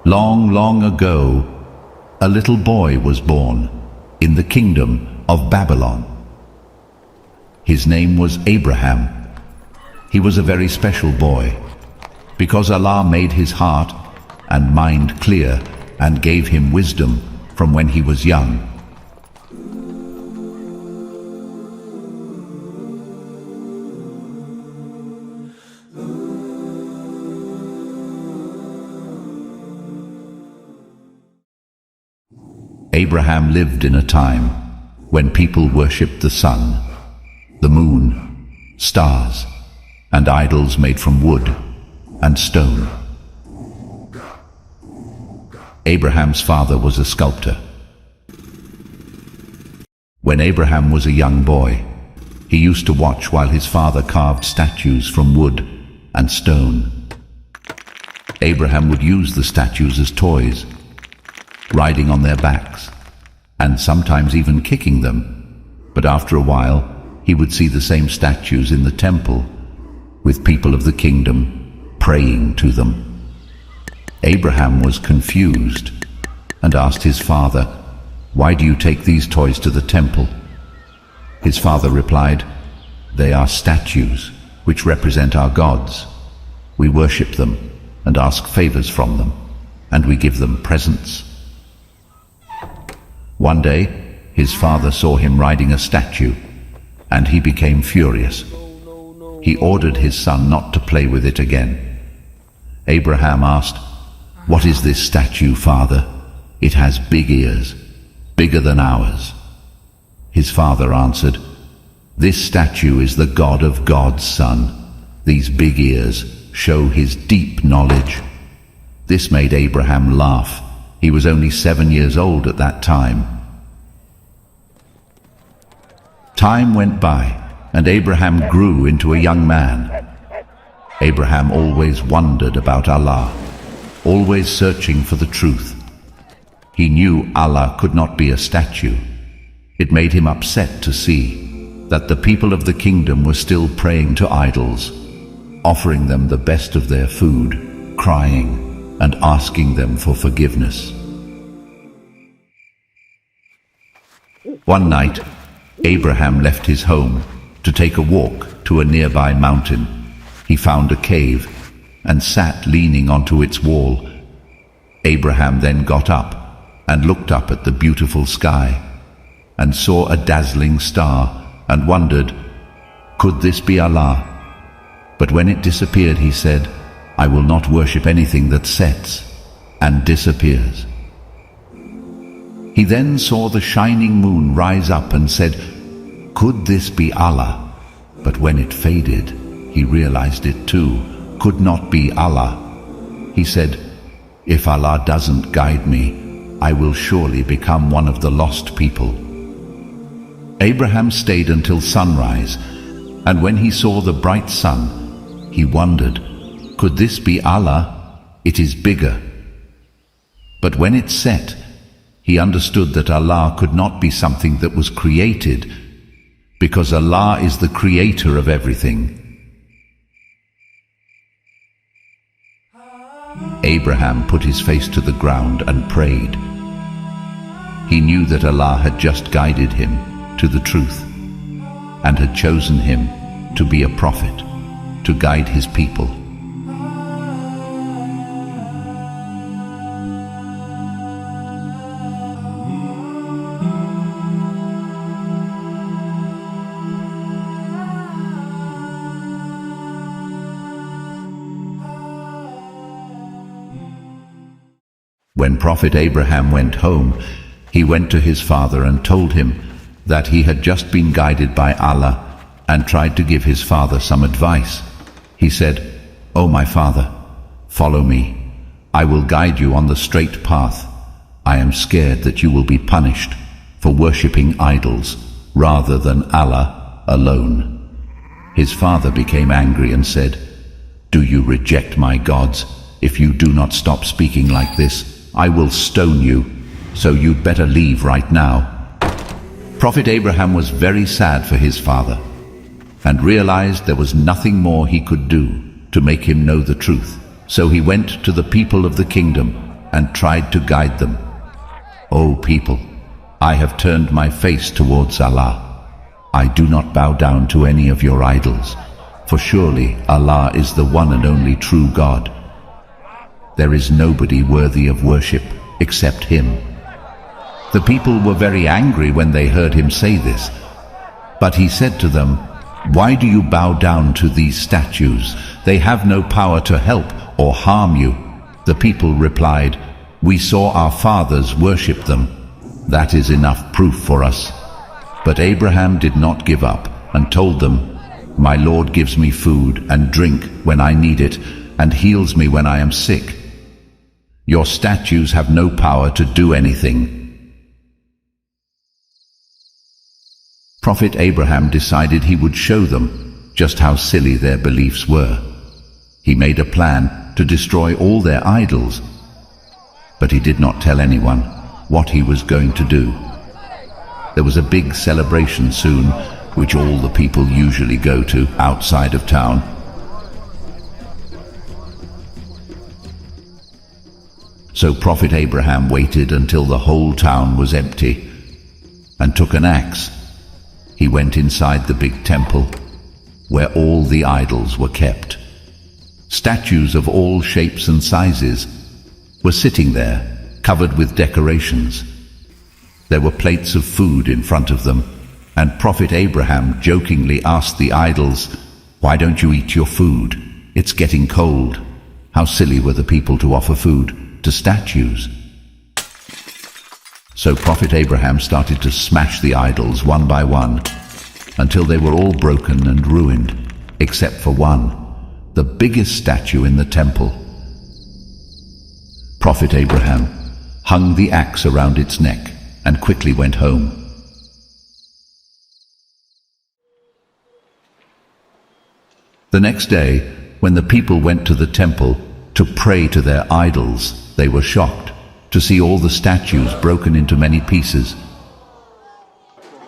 Long, long ago, a little boy was born in the kingdom of Babylon. His name was Abraham. He was a very special boy, because Allah made his heart and mind clear and gave him wisdom from when he was young. Abraham lived in a time when people worshipped the sun, the moon, stars, and idols made from wood and stone. Abraham's father was a sculptor. When Abraham was a young boy, he used to watch while his father carved statues from wood and stone. Abraham would use the statues as toys, riding on their backs, and sometimes even kicking them. But after a while, he would see the same statues in the temple, with people of the kingdom praying to them. Abraham was confused and asked his father, "Why do you take these toys to the temple?" His father replied, "They are statues which represent our gods. We worship them and ask favors from them, and we give them presents." One day, his father saw him riding a statue, and he became furious. He ordered his son not to play with it again. Abraham asked, "What is this statue, father? It has big ears, bigger than ours." His father answered, "This statue is the God of gods, son. These big ears show his deep knowledge." This made Abraham laugh. He was only 7 years old at that time. Time went by, and Abraham grew into a young man. Abraham always wondered about Allah, always searching for the truth. He knew Allah could not be a statue. It made him upset to see that the people of the kingdom were still praying to idols, offering them the best of their food, crying and asking them for forgiveness. One night, Abraham left his home to take a walk to a nearby mountain. He found a cave and sat leaning onto its wall. Abraham then got up and looked up at the beautiful sky and saw a dazzling star and wondered, could this be Allah? But when it disappeared, he said, "I will not worship anything that sets and disappears." He then saw the shining moon rise up and said, "Could this be Allah?" But when it faded, he realized it too could not be Allah. He said, "If Allah doesn't guide me, I will surely become one of the lost people." Abraham stayed until sunrise, and when he saw the bright sun, he wondered, could this be Allah? It is bigger. But when it set, he understood that Allah could not be something that was created, because Allah is the creator of everything. Abraham put his face to the ground and prayed. He knew that Allah had just guided him to the truth and had chosen him to be a prophet, to guide his people. When Prophet Abraham went home, he went to his father and told him that he had just been guided by Allah and tried to give his father some advice. He said, "O my father, follow me. I will guide you on the straight path. I am scared that you will be punished for worshipping idols rather than Allah alone." His father became angry and said, "Do you reject my gods? If you do not stop speaking like this, I will stone you, so you'd better leave right now." Prophet Abraham was very sad for his father and realized there was nothing more he could do to make him know the truth. So he went to the people of the kingdom and tried to guide them. O people, I have turned my face towards Allah. I do not bow down to any of your idols, for surely Allah is the one and only true God. There is nobody worthy of worship except Him. The people were very angry when they heard him say this. But he said to them, "Why do you bow down to these statues? They have no power to help or harm you." The people replied, "We saw our fathers worship them. That is enough proof for us." But Abraham did not give up and told them, "My Lord gives me food and drink when I need it and heals me when I am sick. Your statues have no power to do anything." Prophet Abraham decided he would show them just how silly their beliefs were. He made a plan to destroy all their idols, but he did not tell anyone what he was going to do. There was a big celebration soon, which all the people usually go to outside of town. So Prophet Abraham waited until the whole town was empty and took an axe. He went inside the big temple where all the idols were kept. Statues of all shapes and sizes were sitting there, covered with decorations. There were plates of food in front of them, and Prophet Abraham jokingly asked the idols, "Why don't you eat your food? It's getting cold." How silly were the people to offer food to statues. So Prophet Abraham started to smash the idols one by one until they were all broken and ruined, except for one, the biggest statue in the temple. Prophet Abraham hung the axe around its neck and quickly went home. The next day, when the people went to the temple to pray to their idols, they were shocked to see all the statues broken into many pieces.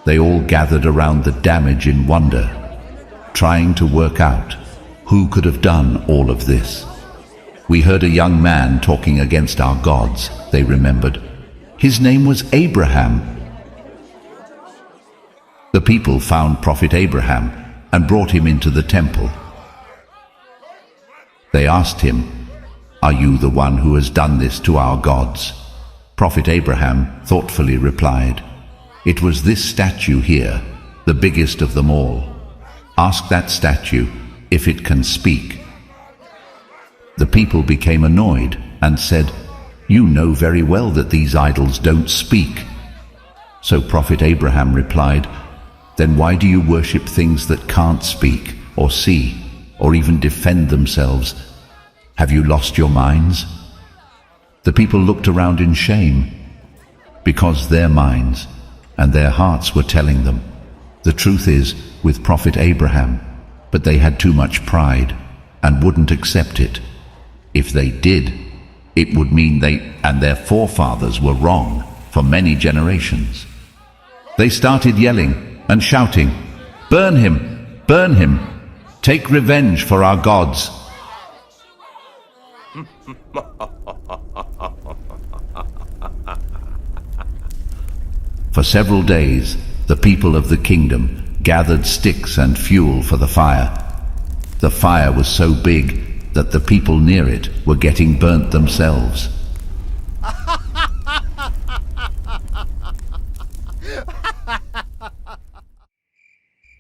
They all gathered around the damage in wonder, trying to work out who could have done all of this. "We heard a young man talking against our gods," they remembered. "His name was Ibrahim." The people found Prophet Abraham and brought him into the temple. They asked him, "Are you the one who has done this to our gods?" Prophet Abraham thoughtfully replied, "It was this statue here, the biggest of them all. Ask that statue if it can speak." The people became annoyed and said, "You know very well that these idols don't speak." So Prophet Abraham replied, "Then why do you worship things that can't speak or see or even defend themselves? Have you lost your minds?" The people looked around in shame, because their minds and their hearts were telling them the truth is with Prophet Abraham, but they had too much pride and wouldn't accept it. If they did, it would mean they and their forefathers were wrong for many generations. They started yelling and shouting, "Burn him! Burn him! Take revenge for our gods!" For several days, the people of the kingdom gathered sticks and fuel for the fire. The fire was so big that the people near it were getting burnt themselves.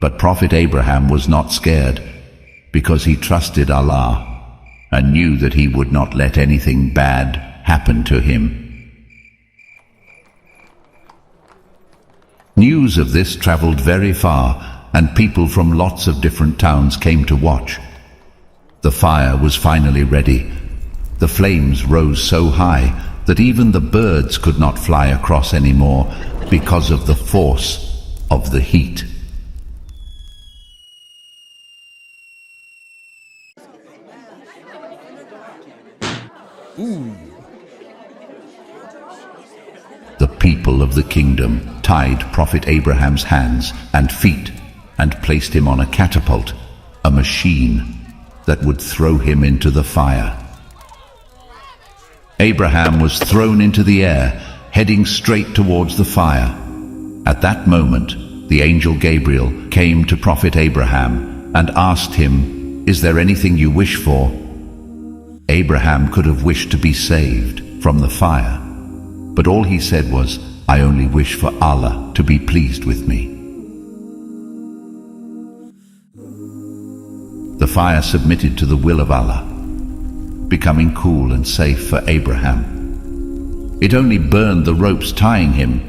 But Prophet Abraham was not scared, because he trusted Allah and knew that he would not let anything bad happen to him. News of this traveled very far, and people from lots of different towns came to watch. The fire was finally ready. The flames rose so high that even the birds could not fly across anymore because of the force of the heat. The people of the kingdom tied Prophet Abraham's hands and feet and placed him on a catapult, a machine that would throw him into the fire. Abraham was thrown into the air, heading straight towards the fire. At that moment, the angel Gabriel came to Prophet Abraham and asked him, "Is there anything you wish for?" Abraham could have wished to be saved from the fire, but all he said was, "I only wish for Allah to be pleased with me." The fire submitted to the will of Allah, becoming cool and safe for Abraham. It only burned the ropes tying him,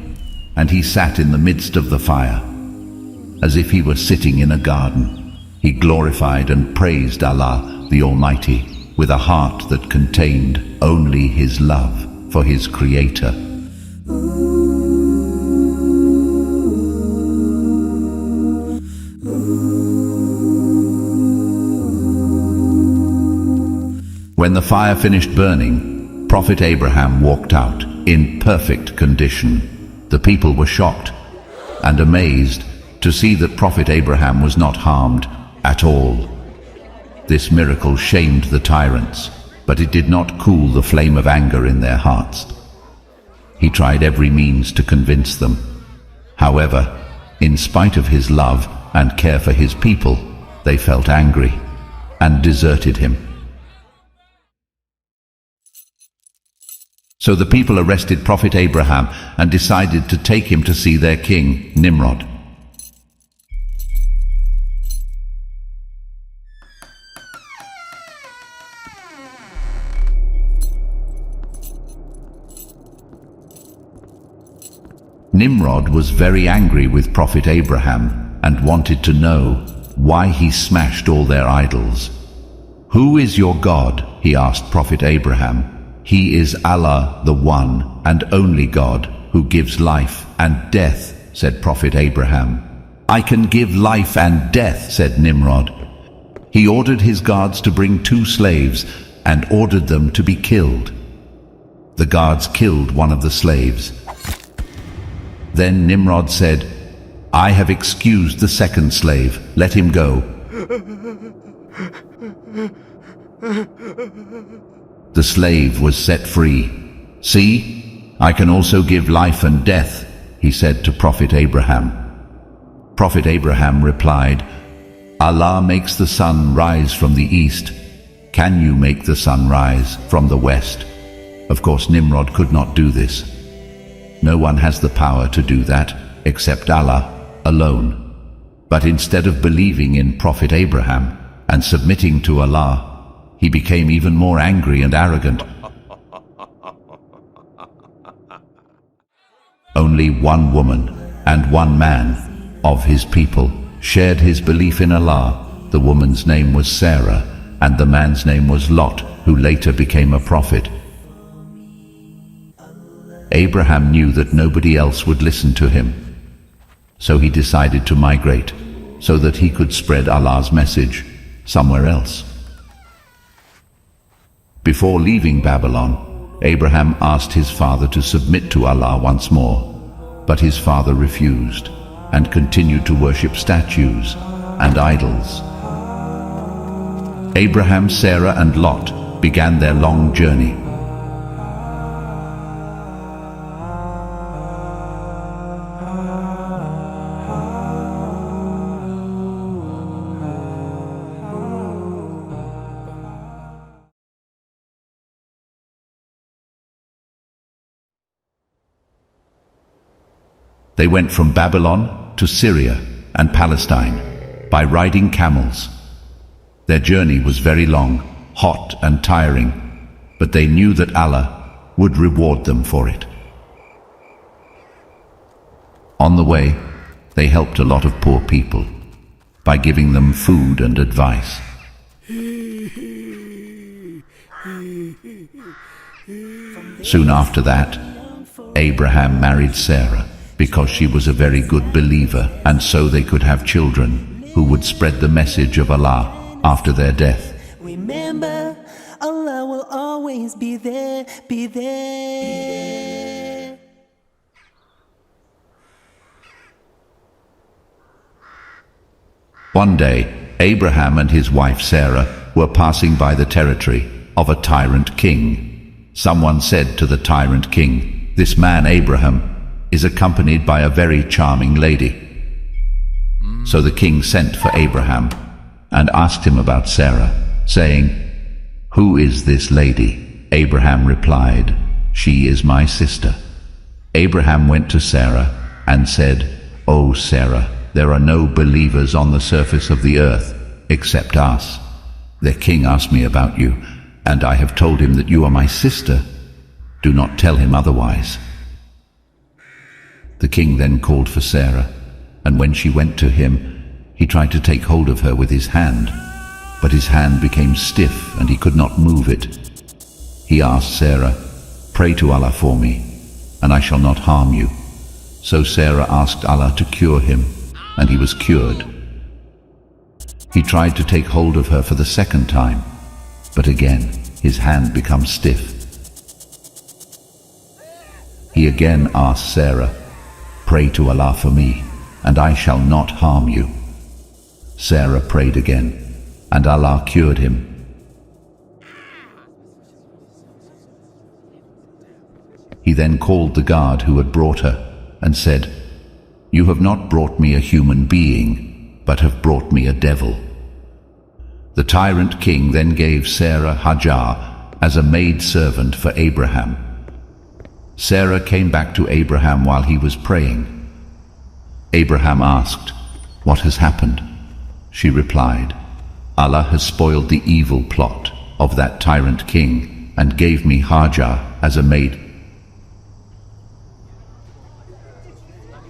and he sat in the midst of the fire, as if he were sitting in a garden. He glorified and praised Allah, the Almighty, with a heart that contained only His love for His Creator. When the fire finished burning, Prophet Abraham walked out in perfect condition. The people were shocked and amazed to see that Prophet Abraham was not harmed at all. This miracle shamed the tyrants, but it did not cool the flame of anger in their hearts. He tried every means to convince them. However, in spite of his love and care for his people, they felt angry and deserted him. So the people arrested Prophet Abraham and decided to take him to see their king, Nimrod. Nimrod was very angry with Prophet Abraham and wanted to know why he smashed all their idols. "Who is your God?" he asked Prophet Abraham. "He is Allah, the one and only God, who gives life and death," said Prophet Abraham. "I can give life and death," said Nimrod. He ordered his guards to bring 2 slaves and ordered them to be killed. The guards killed one of the slaves. Then Nimrod said, "I have excused the 2nd slave. Let him go." The slave was set free. "See, I can also give life and death," he said to Prophet Abraham. Prophet Abraham replied, "Allah makes the sun rise from the east. Can you make the sun rise from the west?" Of course, Nimrod could not do this. No one has the power to do that except Allah alone. But instead of believing in Prophet Abraham and submitting to Allah, he became even more angry and arrogant. Only one woman and one man of his people shared his belief in Allah. The woman's name was Sarah, and the man's name was Lot, who later became a prophet. Abraham knew that nobody else would listen to him, so he decided to migrate so that he could spread Allah's message somewhere else. Before leaving Babylon, Abraham asked his father to submit to Allah once more, but his father refused and continued to worship statues and idols. Abraham, Sarah, and Lot began their long journey. They went from Babylon to Syria and Palestine by riding camels. Their journey was very long, hot and tiring, but they knew that Allah would reward them for it. On the way, they helped a lot of poor people by giving them food and advice. Soon after that, Abraham married Sarah, because she was a very good believer, and so they could have children who would spread the message of Allah after their death. Remember, Allah will always be there, be there. One day, Abraham and his wife Sarah were passing by the territory of a tyrant king. Someone said to the tyrant king, "This man Abraham is accompanied by a very charming lady." So the king sent for Abraham and asked him about Sarah, saying, "Who is this lady?" Abraham replied, "She is my sister." Abraham went to Sarah and said, "O Sarah, there are no believers on the surface of the earth except us. The king asked me about you, and I have told him that you are my sister. Do not tell him otherwise." The king then called for Sarah, and when she went to him, he tried to take hold of her with his hand, but his hand became stiff and he could not move it. He asked Sarah, "Pray to Allah for me, and I shall not harm you." So Sarah asked Allah to cure him, and he was cured. He tried to take hold of her for the second time, but again his hand becomes stiff. He again asked Sarah, "Pray to Allah for me, and I shall not harm you." Sarah prayed again, and Allah cured him. He then called the guard who had brought her and said, "You have not brought me a human being, but have brought me a devil." The tyrant king then gave Sarah Hajar as a maid-servant for Abraham. Sarah came back to Abraham while he was praying. Abraham asked, "What has happened?" She replied, "Allah has spoiled the evil plot of that tyrant king and gave me Hajar as a maid."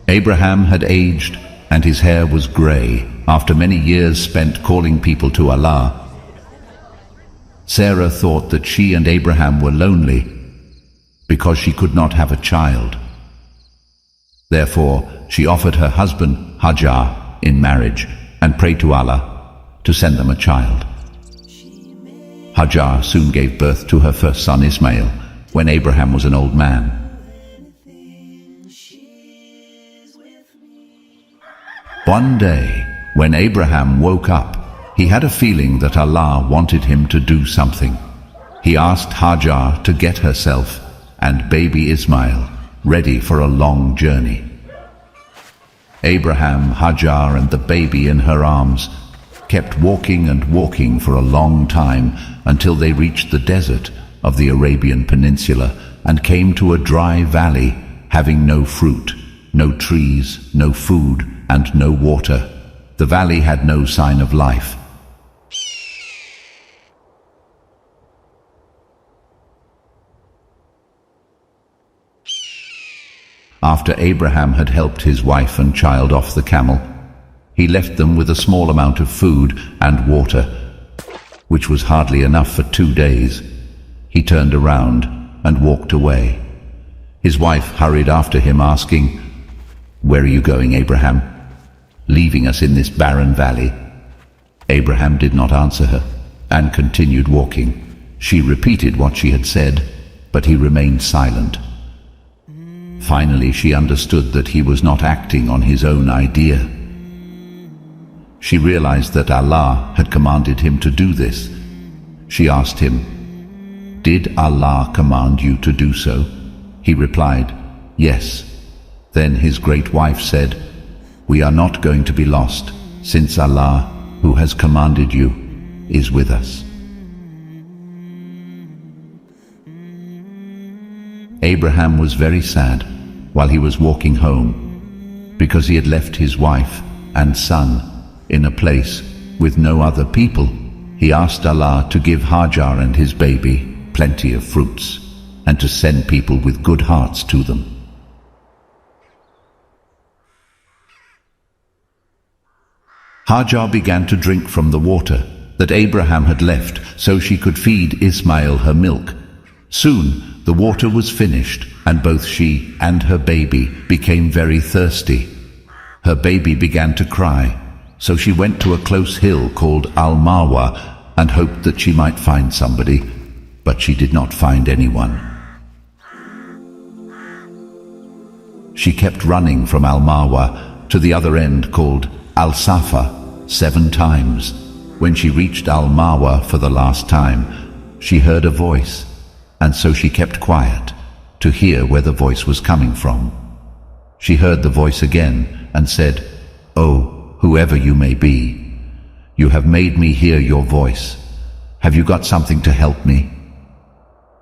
Abraham had aged and his hair was grey after many years spent calling people to Allah. Sarah thought that she and Abraham were lonely because she could not have a child. Therefore, she offered her husband Hajar in marriage and prayed to Allah to send them a child. Hajar soon gave birth to her first son Ismail when Abraham was an old man. One day, when Abraham woke up, he had a feeling that Allah wanted him to do something. He asked Hajar to get herself and baby Ismail ready for a long journey. Abraham, Hajar, and the baby in her arms kept walking and walking for a long time until they reached the desert of the Arabian Peninsula and came to a dry valley having no fruit, no trees, no food, and no water. The valley had no sign of life. After Abraham had helped his wife and child off the camel, he left them with a small amount of food and water, which was hardly enough for 2 days. He turned around and walked away. His wife hurried after him, asking, "Where are you going, Abraham? Leaving us in this barren valley?" Abraham did not answer her and continued walking. She repeated what she had said, but he remained silent. Finally, she understood that he was not acting on his own idea. She realized that Allah had commanded him to do this. She asked him, "Did Allah command you to do so?" He replied, "Yes." Then his great wife said, "We are not going to be lost, since Allah, who has commanded you, is with us." Abraham was very sad while he was walking home, because he had left his wife and son in a place with no other people. He asked Allah to give Hajar and his baby plenty of fruits, and to send people with good hearts to them. Hajar began to drink from the water that Abraham had left so she could feed Ismail her milk. Soon the water was finished, and both she and her baby became very thirsty. Her baby began to cry, so she went to a close hill called Al-Marwa and hoped that she might find somebody, but she did not find anyone. She kept running from Al-Marwa to the other end called Al-Safa 7 times. When she reached Al-Marwa for the last time, she heard a voice. and so she kept quiet to hear where the voice was coming from. She heard the voice again and said, "Oh, whoever you may be, you have made me hear your voice. Have you got something to help me?"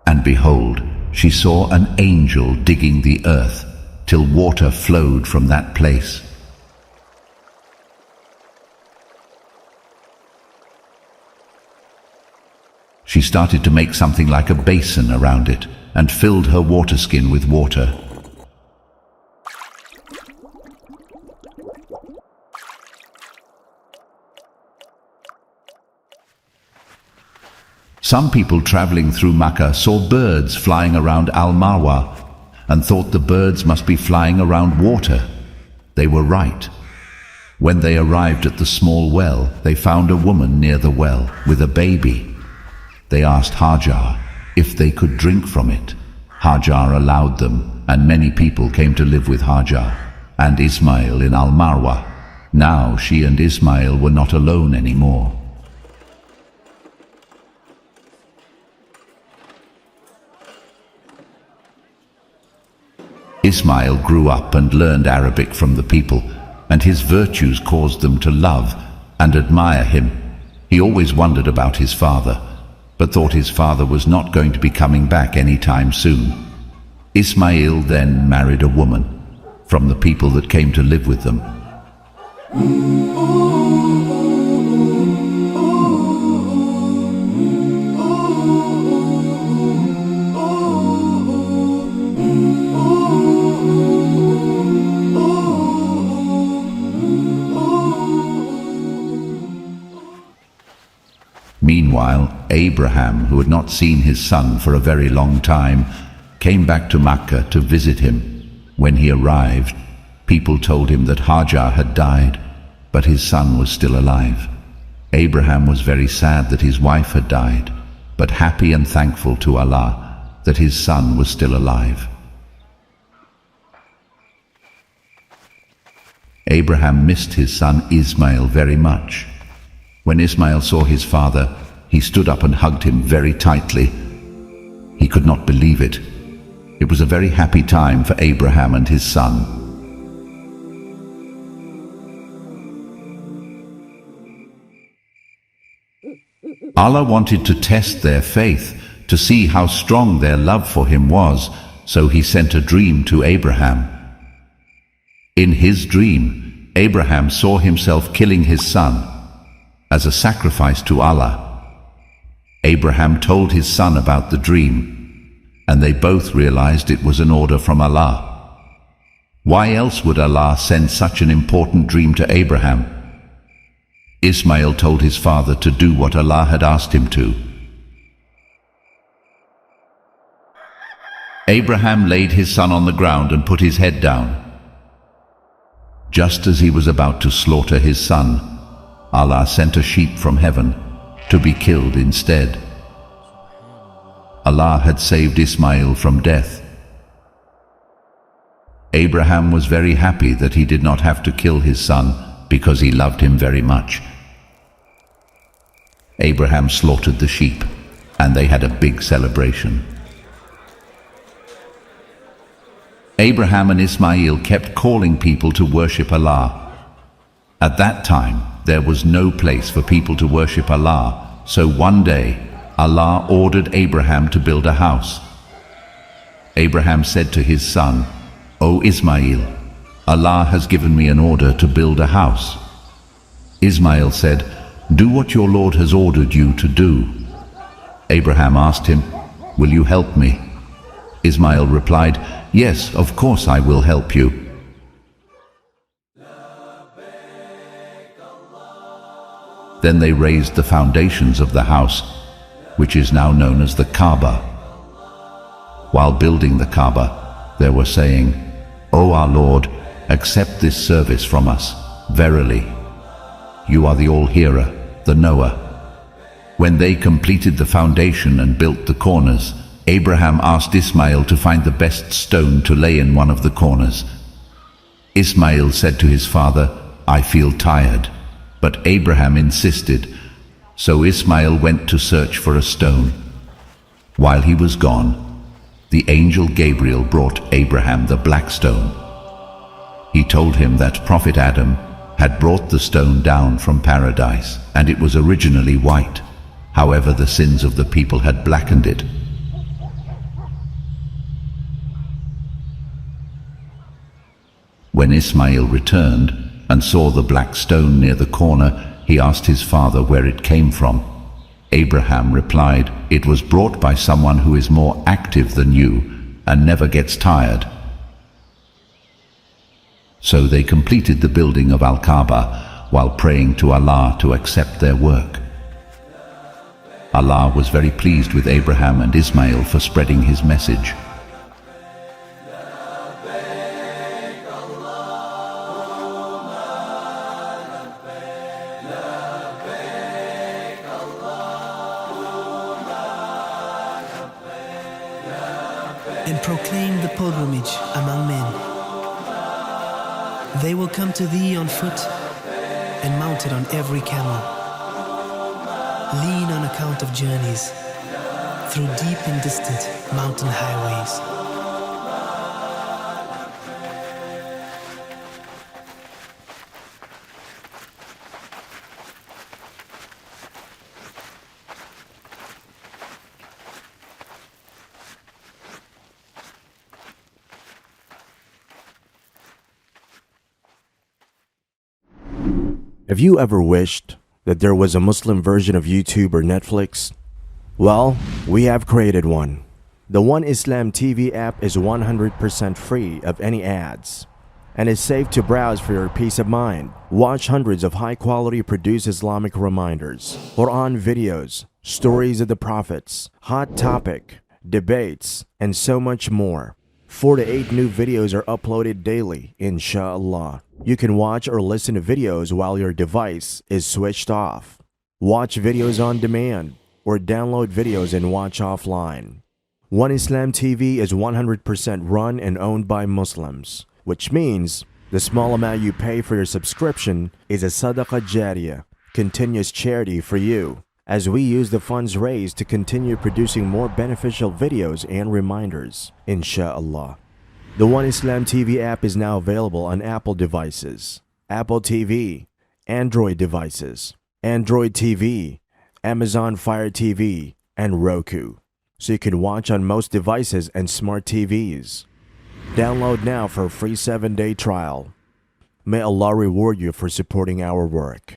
And behold, she saw an angel digging the earth till water flowed from that place. She started to make something like a basin around it and filled her water skin with water. Some people traveling through Makkah saw birds flying around Al-Marwa and thought the birds must be flying around water. They were right. When they arrived at the small well, they found a woman near the well with a baby. They asked Hajar if they could drink from it. Hajar allowed them, and many people came to live with Hajar and Ismail in Al-Marwa. Now she and Ismail were not alone anymore. Ismail grew up and learned Arabic from the people, and his virtues caused them to love and admire him. He always wondered about his father, but thought his father was not going to be coming back any time soon. Ismail then married a woman from the people that came to live with them. Meanwhile, Abraham, who had not seen his son for a very long time, came back to Makkah to visit him. When he arrived, people told him that Hajar had died, but his son was still alive. Abraham was very sad that his wife had died, but happy and thankful to Allah that his son was still alive. Abraham missed his son Ismail very much. When Ismail saw his father, he stood up and hugged him very tightly. He could not believe it. It was a very happy time for Abraham and his son. Allah wanted to test their faith, to see how strong their love for him was, so he sent a dream to Abraham. In his dream, Abraham saw himself killing his son as a sacrifice to Allah. Abraham told his son about the dream, and they both realized it was an order from Allah. Why else would Allah send such an important dream to Abraham? Ismail told his father to do what Allah had asked him to. Abraham laid his son on the ground and put his head down. Just as he was about to slaughter his son, Allah sent a sheep from heaven to be killed instead. Allah had saved Ismail from death. Abraham was very happy that he did not have to kill his son because he loved him very much. Abraham slaughtered the sheep, and they had a big celebration. Abraham and Ismail kept calling people to worship Allah. At that time, there was no place for people to worship Allah, so one day, Allah ordered Abraham to build a house. Abraham said to his son, "O Ismail, Allah has given me an order to build a house." Ismail said, "Do what your Lord has ordered you to do." Abraham asked him, "Will you help me?" Ismail replied, "Yes, of course I will help you." Then they raised the foundations of the house, which is now known as the Kaaba. While building the Kaaba, they were saying, "O our Lord, accept this service from us. Verily, you are the all-hearer, the knower." When they completed the foundation and built the corners, Abraham asked Ismail to find the best stone to lay in one of the corners. Ismail said to his father, "I feel tired." But Abraham insisted, so Ismail went to search for a stone. While he was gone, the angel Gabriel brought Abraham the black stone. He told him that Prophet Adam had brought the stone down from paradise, and it was originally white. However, the sins of the people had blackened it. When Ismail returned and saw the black stone near the corner, he asked his father where it came from. Abraham replied, "It was brought by someone who is more active than you and never gets tired." So they completed the building of Al-Kaaba while praying to Allah to accept their work. Allah was very pleased with Abraham and Ismail for spreading his message. And proclaim the pilgrimage among men. They will come to thee on foot and mounted on every camel. Lean on account of journeys through deep and distant mountain highways. Have you ever wished that there was a Muslim version of YouTube or Netflix? Well, we have created one. The One Islam TV app is 100% free of any ads and is safe to browse for your peace of mind. Watch hundreds of high-quality produced Islamic reminders, Quran videos, stories of the prophets, hot topic, debates, and so much more. 4 to 8 new videos are uploaded daily, inshallah. You can watch or listen to videos while your device is switched off. Watch videos on demand or download videos and watch offline. One Islam TV is 100% run and owned by Muslims, which means the small amount you pay for your subscription is a sadaqah jariyah, continuous charity for you, as we use the funds raised to continue producing more beneficial videos and reminders, inshallah. The One Islam TV app is now available on Apple devices, Apple TV, Android devices, Android TV, Amazon Fire TV, and Roku, so you can watch on most devices and smart TVs. Download now for a free 7-day trial. May Allah reward you for supporting our work.